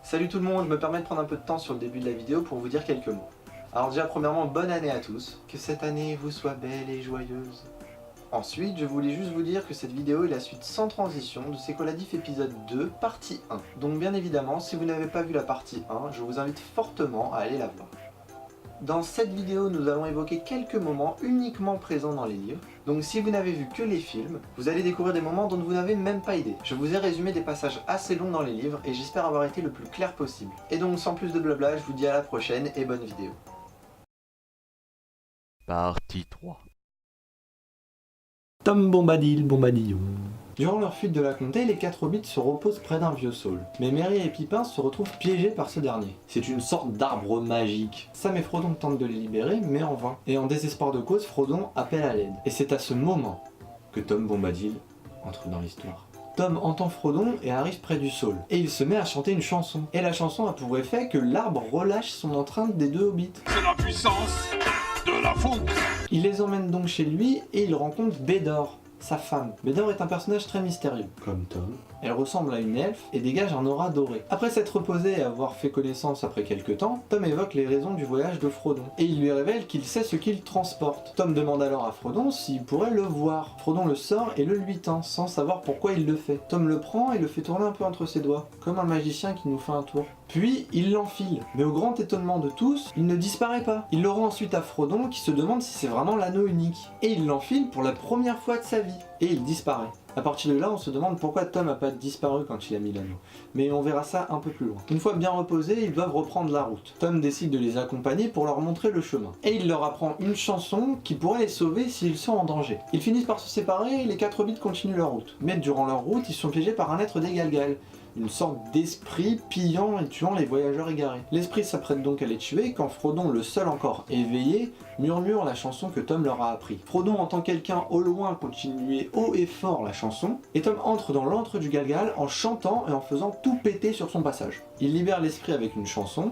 Salut tout le monde, je me permets de prendre un peu de temps sur le début de la vidéo pour vous dire quelques mots. Alors déjà premièrement, bonne année à tous, que cette année vous soit belle et joyeuse. Ensuite, je voulais juste vous dire que cette vidéo est la suite sans transition de C'est quoi la diff épisode 2, partie 1. Donc bien évidemment, si vous n'avez pas vu la partie 1, je vous invite fortement à aller la voir. Dans cette vidéo, nous allons évoquer quelques moments uniquement présents dans les livres. Donc si vous n'avez vu que les films, vous allez découvrir des moments dont vous n'avez même pas idée. Je vous ai résumé des passages assez longs dans les livres et j'espère avoir été le plus clair possible. Et donc sans plus de blabla, je vous dis à la prochaine et bonne vidéo. Partie 3. Tom Bombadil, Bombadillon. Durant leur fuite de la comté, les 4 hobbits se reposent près d'un vieux saule. Mais Merry et Pippin se retrouvent piégés par ce dernier. C'est une sorte d'arbre magique. Sam et Frodon tentent de les libérer, mais en vain. Et en désespoir de cause, Frodon appelle à l'aide. Et c'est à ce moment que Tom Bombadil entre dans l'histoire. Tom entend Frodon et arrive près du saule. Et il se met à chanter une chanson. Et la chanson a pour effet que l'arbre relâche son empreinte des 2 hobbits. C'est la puissance de la fougue. Il les emmène donc chez lui et il rencontre Bédor, sa femme. Bédor est un personnage très mystérieux, comme Tom. Elle ressemble à une elfe et dégage un aura doré. Après s'être reposé et avoir fait connaissance après quelques temps, Tom évoque les raisons du voyage de Frodon. Et il lui révèle qu'il sait ce qu'il transporte. Tom demande alors à Frodon s'il pourrait le voir. Frodon le sort et le lui tend, sans savoir pourquoi il le fait. Tom le prend et le fait tourner un peu entre ses doigts, comme un magicien qui nous fait un tour. Puis il l'enfile, mais au grand étonnement de tous, il ne disparaît pas. Il le rend ensuite à Frodon qui se demande si c'est vraiment l'anneau unique. Et il l'enfile pour la première fois de sa vie. Et il disparaît. A partir de là, on se demande pourquoi Tom n'a pas disparu quand il a mis l'anneau. Mais on verra ça un peu plus loin. Une fois bien reposés, ils doivent reprendre la route. Tom décide de les accompagner pour leur montrer le chemin. Et il leur apprend une chanson qui pourrait les sauver s'ils sont en danger. Ils finissent par se séparer et les 4 hobbits continuent leur route. Mais durant leur route, ils sont piégés par un être des Galgal. Une sorte d'esprit pillant et tuant les voyageurs égarés. L'esprit s'apprête donc à les tuer quand Frodon, le seul encore éveillé, murmure la chanson que Tom leur a appris. Frodon entend quelqu'un au loin continuer haut et fort la chanson, et Tom entre dans l'antre du Galgal en chantant et en faisant tout péter sur son passage. Il libère l'esprit avec une chanson,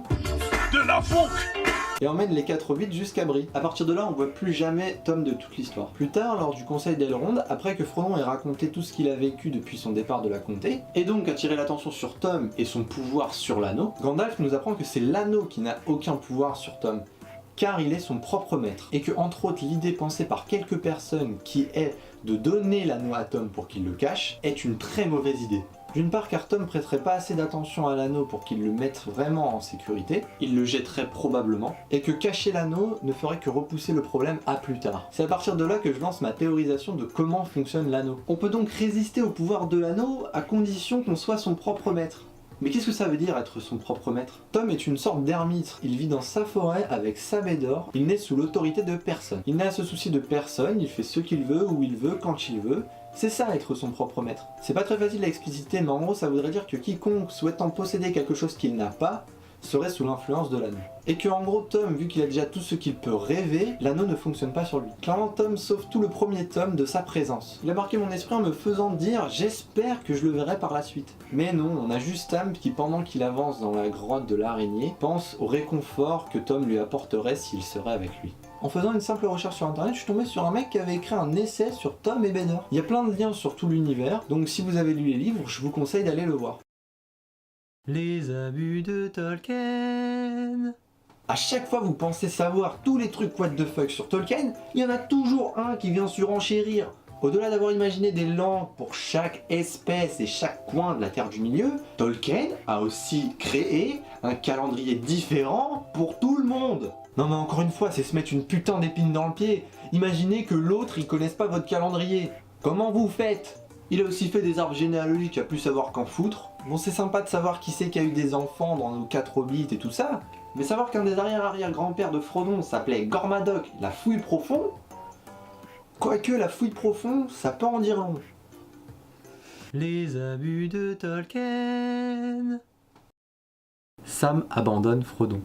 De la fougue. et emmène les 4 hobbits jusqu'à Brie. A partir de là, on voit plus jamais Tom de toute l'histoire. Plus tard, lors du conseil d'Elrond, après que Frodon ait raconté tout ce qu'il a vécu depuis son départ de la comté, et donc attiré l'attention sur Tom et son pouvoir sur l'anneau, Gandalf nous apprend que c'est l'anneau qui n'a aucun pouvoir sur Tom, car il est son propre maître, et que entre autres l'idée pensée par quelques personnes qui est de donner l'anneau à Tom pour qu'il le cache, est une très mauvaise idée. D'une part car Tom prêterait pas assez d'attention à l'anneau pour qu'il le mette vraiment en sécurité, il le jetterait probablement, et que cacher l'anneau ne ferait que repousser le problème à plus tard. C'est à partir de là que je lance ma théorisation de comment fonctionne l'anneau. On peut donc résister au pouvoir de l'anneau à condition qu'on soit son propre maître. Mais qu'est-ce que ça veut dire être son propre maître? Tom est une sorte d'ermite, il vit dans sa forêt avec sa Bédor, il n'est sous l'autorité de personne. Il n'a à se soucier de personne, il fait ce qu'il veut, où il veut, quand il veut. C'est ça être son propre maître. C'est pas très facile à expliciter, mais en gros ça voudrait dire que quiconque souhaitant posséder quelque chose qu'il n'a pas, serait sous l'influence de l'anneau. Et que en gros Tom, vu qu'il a déjà tout ce qu'il peut rêver, l'anneau ne fonctionne pas sur lui. Clairement Tom sauve tout le premier tome de sa présence. Il a marqué mon esprit en me faisant dire j'espère que je le verrai par la suite. Mais non, on a juste Sam qui pendant qu'il avance dans la grotte de l'araignée, pense au réconfort que Tom lui apporterait s'il serait avec lui. En faisant une simple recherche sur internet, je suis tombé sur un mec qui avait écrit un essai sur Tom et Bédor. Il y a plein de liens sur tout l'univers, donc si vous avez lu les livres, je vous conseille d'aller le voir. Les abus de Tolkien. À chaque fois vous pensez savoir tous les trucs what the fuck sur Tolkien, il y en a toujours un qui vient surenchérir. Au-delà d'avoir imaginé des langues pour chaque espèce et chaque coin de la Terre du Milieu, Tolkien a aussi créé un calendrier différent pour tout le monde. Non mais encore une fois, c'est se mettre une putain d'épine dans le pied. Imaginez que l'autre il connaisse pas votre calendrier. Comment vous faites? Il a aussi fait des arbres généalogiques à plus savoir qu'en foutre. Bon c'est sympa de savoir qui c'est qui a eu des enfants dans nos 4 hobbits et tout ça, mais savoir qu'un des arrière-arrière-grands-pères de Frodon s'appelait Gormadoc, la fouille profonde, quoique la fouille profonde, ça peut en dire long. Les abus de Tolkien. Sam abandonne Frodon.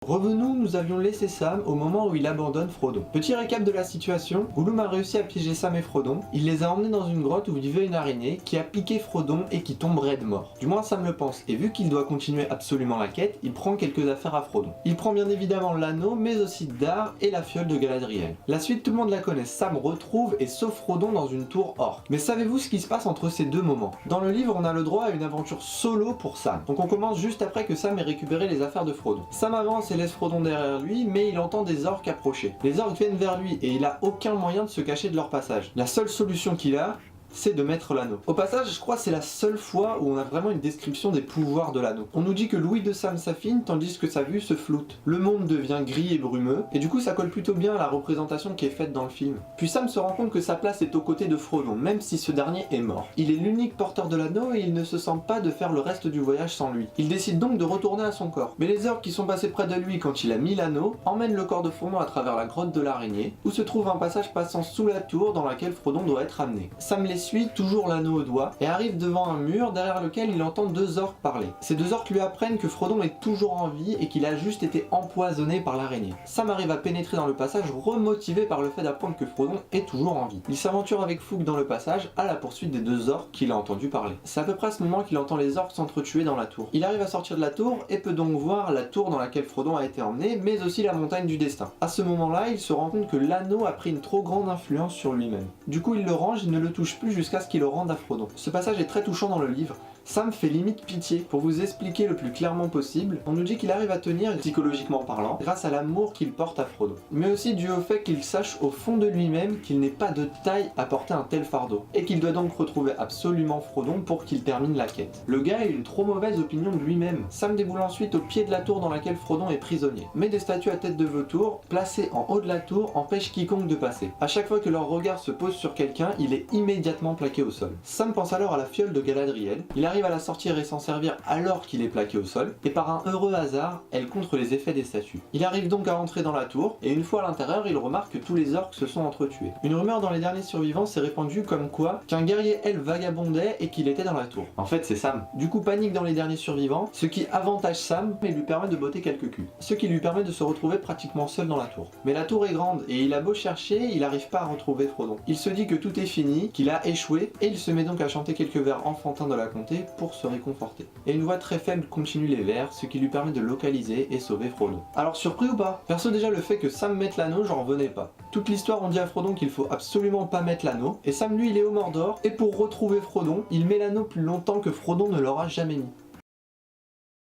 Revenons, nous avions laissé Sam au moment où il abandonne Frodon. Petit récap de la situation, Gollum a réussi à piéger Sam et Frodon, il les a emmenés dans une grotte où vivait une araignée qui a piqué Frodon et qui tomberait de mort. Du moins Sam le pense, et vu qu'il doit continuer absolument la quête, il prend quelques affaires à Frodon. Il prend bien évidemment l'anneau, mais aussi Dar et la fiole de Galadriel. La suite, tout le monde la connaît, Sam retrouve et sauve Frodon dans une tour orque. Mais savez-vous ce qui se passe entre ces deux moments? Dans le livre, on a le droit à une aventure solo pour Sam. Donc on commence juste après que Sam ait récupéré les affaires de Frodon. Sam avance et laisse Frodon derrière lui, mais il entend des orques approcher. Les orques viennent vers lui et il a aucun moyen de se cacher de leur passage. La seule solution qu'il a, c'est de mettre l'anneau. Au passage, je crois que c'est la seule fois où on a vraiment une description des pouvoirs de l'anneau. On nous dit que l'ouïe de Sam s'affine tandis que sa vue se floute. Le monde devient gris et brumeux, et du coup ça colle plutôt bien à la représentation qui est faite dans le film. Puis Sam se rend compte que sa place est aux côtés de Frodon, même si ce dernier est mort. Il est l'unique porteur de l'anneau et il ne se sent pas de faire le reste du voyage sans lui. Il décide donc de retourner à son corps. Mais les orques qui sont passés près de lui quand il a mis l'anneau emmènent le corps de Frodon à travers la grotte de l'araignée, où se trouve un passage passant sous la tour dans laquelle Frodon doit être amené. Sam les suit, toujours l'anneau au doigt, et arrive devant un mur derrière lequel il entend deux orques parler. Ces deux orques lui apprennent que Frodon est toujours en vie et qu'il a juste été empoisonné par l'araignée. Sam arrive à pénétrer dans le passage, remotivé par le fait d'apprendre que Frodon est toujours en vie. Il s'aventure avec fougue dans le passage à la poursuite des deux orques qu'il a entendu parler. C'est à peu près à ce moment qu'il entend les orques s'entretuer dans la tour. Il arrive à sortir de la tour et peut donc voir la tour dans laquelle Frodon a été emmené, mais aussi la montagne du destin. À ce moment-là, il se rend compte que l'anneau a pris une trop grande influence sur lui-même. Du coup, il le range et ne le touche plus jusqu'à ce qu'il le rende à Frodon. Ce passage est très touchant dans le livre. Sam fait limite pitié. Pour vous expliquer le plus clairement possible, on nous dit qu'il arrive à tenir, psychologiquement parlant, grâce à l'amour qu'il porte à Frodon. Mais aussi dû au fait qu'il sache au fond de lui-même qu'il n'est pas de taille à porter un tel fardeau, et qu'il doit donc retrouver absolument Frodon pour qu'il termine la quête. Le gars a une trop mauvaise opinion de lui-même. Sam déboule ensuite au pied de la tour dans laquelle Frodon est prisonnier. Mais des statues à tête de vautour, placées en haut de la tour, empêchent quiconque de passer. À chaque fois que leur regard se pose sur quelqu'un, il est immédiatement plaqué au sol. Sam pense alors à la fiole de Galadriel. Il arrive à la sortir et s'en servir alors qu'il est plaqué au sol, et par un heureux hasard, elle contre les effets des statues. Il arrive donc à entrer dans la tour, et une fois à l'intérieur, il remarque que tous les orques se sont entretués. Une rumeur dans les derniers survivants s'est répandue comme quoi qu'un guerrier elfe vagabondait et qu'il était dans la tour. En fait, c'est Sam. Du coup, panique dans les derniers survivants, ce qui avantage Sam et lui permet de botter quelques culs. Ce qui lui permet de se retrouver pratiquement seul dans la tour. Mais la tour est grande, et il a beau chercher, il n'arrive pas à retrouver Frodon. Il se dit que tout est fini, qu'il a échoué, et il se met donc à chanter quelques vers enfantins de la comté pour se réconforter. Et une voix très faible continue les vers, ce qui lui permet de localiser et sauver Frodon. Alors surpris ou pas? Perso déjà le fait que Sam mette l'anneau, j'en revenais pas. Toute l'histoire on dit à Frodon qu'il faut absolument pas mettre l'anneau, et Sam lui il est au Mordor, et pour retrouver Frodon, il met l'anneau plus longtemps que Frodon ne l'aura jamais mis.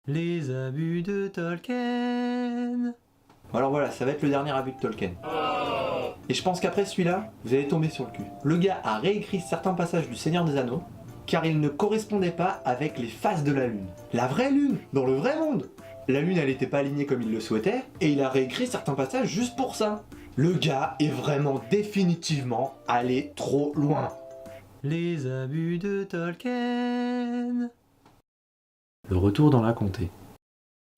Les abus de Tolkien. Alors voilà, ça va être le dernier abus de Tolkien. Et je pense qu'après celui-là, vous allez tomber sur le cul. Le gars a réécrit certains passages du Seigneur des Anneaux, car il ne correspondait pas avec les phases de la Lune. La vraie Lune, dans le vrai monde. La Lune, elle n'était pas alignée comme il le souhaitait, et il a réécrit certains passages juste pour ça. Le gars est vraiment définitivement allé trop loin. Les abus de Tolkien. Le retour dans la comté.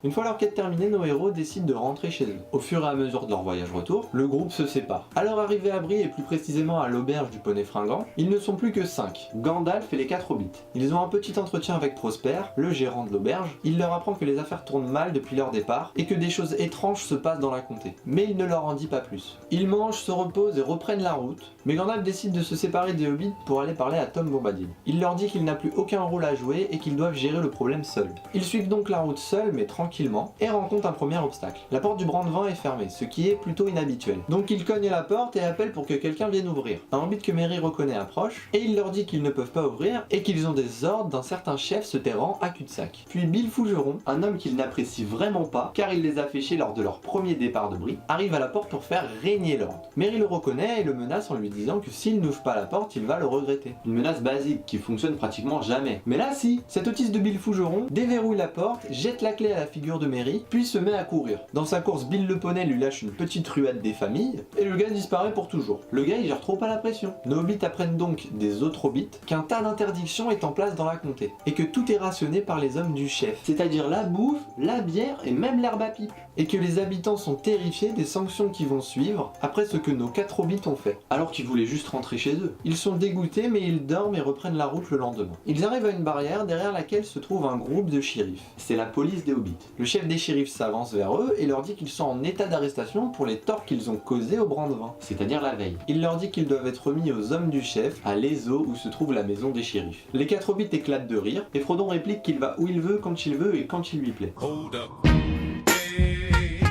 Une fois leur quête terminée, nos héros décident de rentrer chez eux. Au fur et à mesure de leur voyage retour, le groupe se sépare. À leur arrivée à Brie, et plus précisément à l'auberge du Poney Fringant, ils ne sont plus que 5, Gandalf et les 4 hobbits. Ils ont un petit entretien avec Prosper, le gérant de l'auberge. Il leur apprend que les affaires tournent mal depuis leur départ, et que des choses étranges se passent dans la comté. Mais il ne leur en dit pas plus. Ils mangent, se reposent et reprennent la route, mais Gandalf décide de se séparer des hobbits pour aller parler à Tom Bombadil. Il leur dit qu'il n'a plus aucun rôle à jouer et qu'ils doivent gérer le problème seuls. Ils suivent donc la route seuls, mais tranquillement, et rencontre un premier obstacle. La porte du Brandevin est fermée, ce qui est plutôt inhabituel. Donc ils cognent la porte et appellent pour que quelqu'un vienne ouvrir. Un hobbit que Merry reconnaît approche, et il leur dit qu'ils ne peuvent pas ouvrir, et qu'ils ont des ordres d'un certain chef se terrant à cul-de-sac. Puis Bill Fougeron, un homme qu'il n'apprécie vraiment pas, car il les a féchés lors de leur premier départ de Brie, arrive à la porte pour faire régner l'ordre. Merry le reconnaît et le menace en lui disant que s'il n'ouvre pas la porte, il va le regretter. Une menace basique qui fonctionne pratiquement jamais. Mais là si, cet autiste de Bill Fougeron déverrouille la porte, jette la clé à la figure de Merry, puis se met à courir. Dans sa course, Bill le poney lui lâche une petite ruade des familles, et le gars disparaît pour toujours. Le gars il gère trop pas la pression. Nos hobbits apprennent donc des autres hobbits qu'un tas d'interdictions est en place dans la comté, et que tout est rationné par les hommes du chef, c'est-à-dire la bouffe, la bière et même l'herbe à pipe. Et que les habitants sont terrifiés des sanctions qui vont suivre après ce que nos 4 hobbits ont fait, alors qu'ils voulaient juste rentrer chez eux. Ils sont dégoûtés mais ils dorment et reprennent la route le lendemain. Ils arrivent à une barrière derrière laquelle se trouve un groupe de shérifs. C'est la police des hobbits. Le chef des shérifs s'avance vers eux et leur dit qu'ils sont en état d'arrestation pour les torts qu'ils ont causés au Brandevin, c'est-à-dire la veille. Il leur dit qu'ils doivent être remis aux hommes du chef, à l'Ezo où se trouve la maison des shérifs. Les 4 hobbits éclatent de rire et Frodon réplique qu'il va où il veut, quand il veut et quand il lui plaît. Hold up. Hey,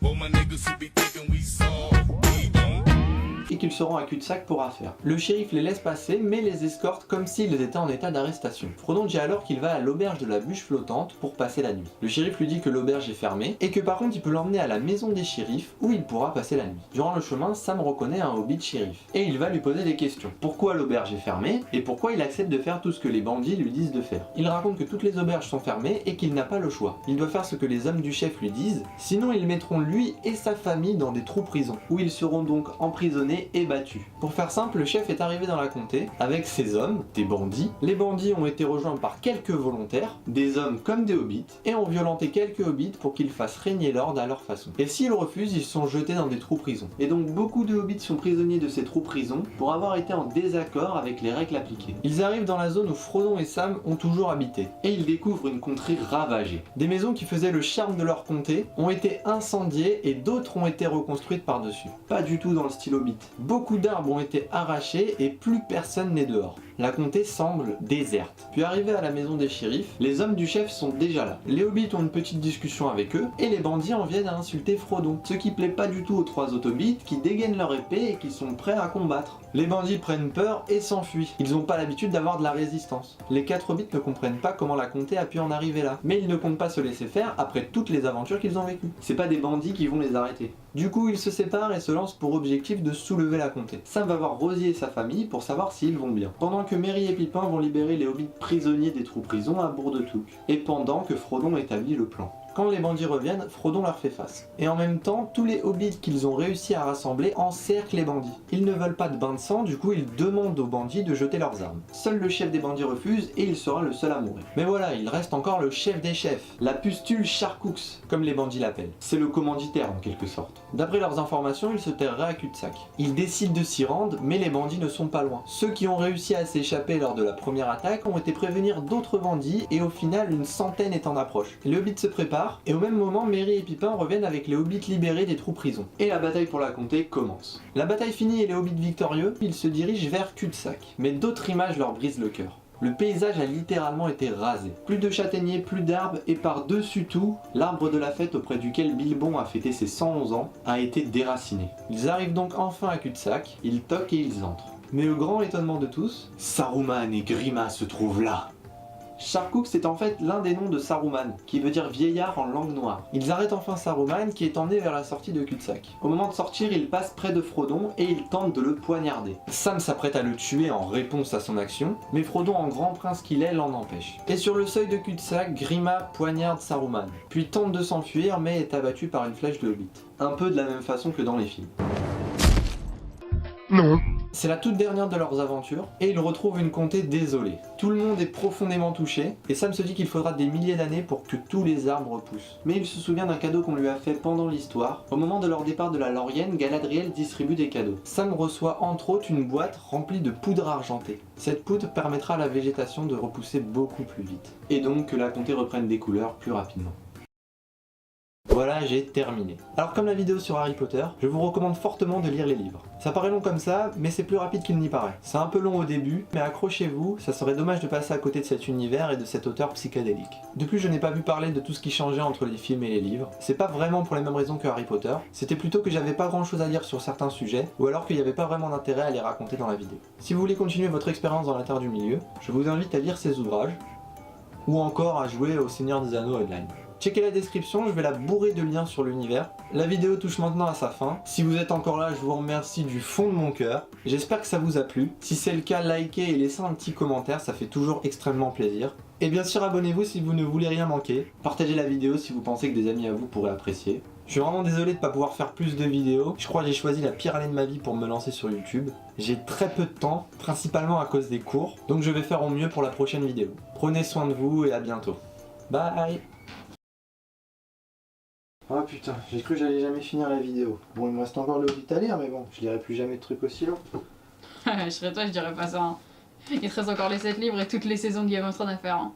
well, my niggas who be thinking we soft, we don't. Et qu'ils seront à cul-de-sac pour affaire. Le shérif les laisse passer mais les escorte comme s'ils étaient en état d'arrestation. Frodon dit alors qu'il va à l'auberge de la bûche flottante pour passer la nuit. Le shérif lui dit que l'auberge est fermée et que par contre il peut l'emmener à la maison des shérifs où il pourra passer la nuit. Durant le chemin, Sam reconnaît un hobbit shérif et il va lui poser des questions. Pourquoi l'auberge est fermée et pourquoi il accepte de faire tout ce que les bandits lui disent de faire. Il raconte que toutes les auberges sont fermées et qu'il n'a pas le choix. Il doit faire ce que les hommes du chef lui disent, sinon ils mettront lui et sa famille dans des trous prisons où ils seront donc emprisonnés et battus. Pour faire simple, le chef est arrivé dans la comté avec ses hommes, des bandits. Les bandits ont été rejoints par quelques volontaires, des hommes comme des hobbits, et ont violenté quelques hobbits pour qu'ils fassent régner l'ordre à leur façon. Et s'ils refusent, ils sont jetés dans des trous prisons. Et donc beaucoup de hobbits sont prisonniers de ces trous prisons pour avoir été en désaccord avec les règles appliquées. Ils arrivent dans la zone où Frodon et Sam ont toujours habité, et ils découvrent une contrée ravagée. Des maisons qui faisaient le charme de leur comté ont été incendiées et d'autres ont été reconstruites par-dessus. Pas du tout dans le style hobbit. Beaucoup d'arbres ont été arrachés et plus personne n'est dehors. La comté semble déserte. Puis arrivés à la maison des shérifs, les hommes du chef sont déjà là. Les hobbits ont une petite discussion avec eux et les bandits en viennent à insulter Frodon, ce qui plaît pas du tout aux 3 autres hobbits qui dégainent leur épée et qui sont prêts à combattre. Les bandits prennent peur et s'enfuient. Ils n'ont pas l'habitude d'avoir de la résistance. Les 4 hobbits ne comprennent pas comment la comté a pu en arriver là, mais ils ne comptent pas se laisser faire après toutes les aventures qu'ils ont vécues. C'est pas des bandits qui vont les arrêter. Du coup, ils se séparent et se lancent pour objectif de soulever la comté. Sam va voir Rosier et sa famille pour savoir s'ils vont bien. Pendant que Merry et Pippin vont libérer les hobbits prisonniers des trous prisons à Bourg-de-Touc. Et pendant que Frodon établit le plan. Quand les bandits reviennent, Frodon leur fait face. Et en même temps, tous les hobbits qu'ils ont réussi à rassembler encerclent les bandits. Ils ne veulent pas de bain de sang, du coup ils demandent aux bandits de jeter leurs armes. Seul le chef des bandits refuse et il sera le seul à mourir. Mais voilà, il reste encore le chef des chefs, la pustule Charcooks, comme les bandits l'appellent. C'est le commanditaire en quelque sorte. D'après leurs informations, il se terrerait à cul-de-sac. Ils décident de s'y rendre, mais les bandits ne sont pas loin. Ceux qui ont réussi à s'échapper lors de la première attaque ont été prévenir d'autres bandits et au final une centaine est en approche. Les hobbits se préparent et au même moment Merry et Pippin reviennent avec les hobbits libérés des trous prisons. Et la bataille pour la comté commence. La bataille finie et les hobbits victorieux, ils se dirigent vers cul-de-sac. Mais d'autres images leur brisent le cœur. Le paysage a littéralement été rasé. Plus de châtaigniers, plus d'arbres et par-dessus tout, l'arbre de la fête auprès duquel Bilbon a fêté ses 111 ans a été déraciné. Ils arrivent donc enfin à cul-de-sac, ils toquent et ils entrent. Mais au grand étonnement de tous, Saruman et Grima se trouvent là. Charcooks est en fait l'un des noms de Saruman, qui veut dire vieillard en langue noire. Ils arrêtent enfin Saruman qui est emmené vers la sortie de cul-de-sac. Au moment de sortir, il passe près de Frodon et il tente de le poignarder. Sam s'apprête à le tuer en réponse à son action, mais Frodon en grand prince qu'il est l'en empêche. Et sur le seuil de cul-de-sac, Grima poignarde Saruman, puis tente de s'enfuir mais est abattu par une flèche de hobbit. Un peu de la même façon que dans les films. Non. C'est la toute dernière de leurs aventures, et ils retrouvent une comté désolée. Tout le monde est profondément touché, et Sam se dit qu'il faudra des milliers d'années pour que tous les arbres poussent. Mais il se souvient d'un cadeau qu'on lui a fait pendant l'histoire. Au moment de leur départ de la Laurienne, Galadriel distribue des cadeaux. Sam reçoit entre autres une boîte remplie de poudre argentée. Cette poudre permettra à la végétation de repousser beaucoup plus vite, et donc que la comté reprenne des couleurs plus rapidement. Voilà, j'ai terminé. Alors comme la vidéo sur Harry Potter, je vous recommande fortement de lire les livres. Ça paraît long comme ça, mais c'est plus rapide qu'il n'y paraît. C'est un peu long au début, mais accrochez-vous, ça serait dommage de passer à côté de cet univers et de cet auteur psychédélique. De plus, je n'ai pas vu parler de tout ce qui changeait entre les films et les livres. C'est pas vraiment pour les mêmes raisons que Harry Potter, c'était plutôt que j'avais pas grand chose à dire sur certains sujets, ou alors qu'il n'y avait pas vraiment d'intérêt à les raconter dans la vidéo. Si vous voulez continuer votre expérience dans la Terre du Milieu, je vous invite à lire ces ouvrages, ou encore à jouer au Seigneur des Anneaux Online. Checkez la description, je vais la bourrer de liens sur l'univers. La vidéo touche maintenant à sa fin. Si vous êtes encore là, je vous remercie du fond de mon cœur. J'espère que ça vous a plu. Si c'est le cas, likez et laissez un petit commentaire, ça fait toujours extrêmement plaisir. Et bien sûr, abonnez-vous si vous ne voulez rien manquer. Partagez la vidéo si vous pensez que des amis à vous pourraient apprécier. Je suis vraiment désolé de ne pas pouvoir faire plus de vidéos. Je crois que j'ai choisi la pire année de ma vie pour me lancer sur YouTube. J'ai très peu de temps, principalement à cause des cours. Donc je vais faire au mieux pour la prochaine vidéo. Prenez soin de vous et à bientôt. Bye. Oh putain, j'ai cru que j'allais jamais finir la vidéo. Bon, il me reste encore le Hobbit à lire, mais bon, je lirai plus jamais de trucs aussi longs. Je serais toi, je dirais pas ça. Hein. Il te reste encore les 7 livres et toutes les saisons de Game of Thrones à faire. Hein.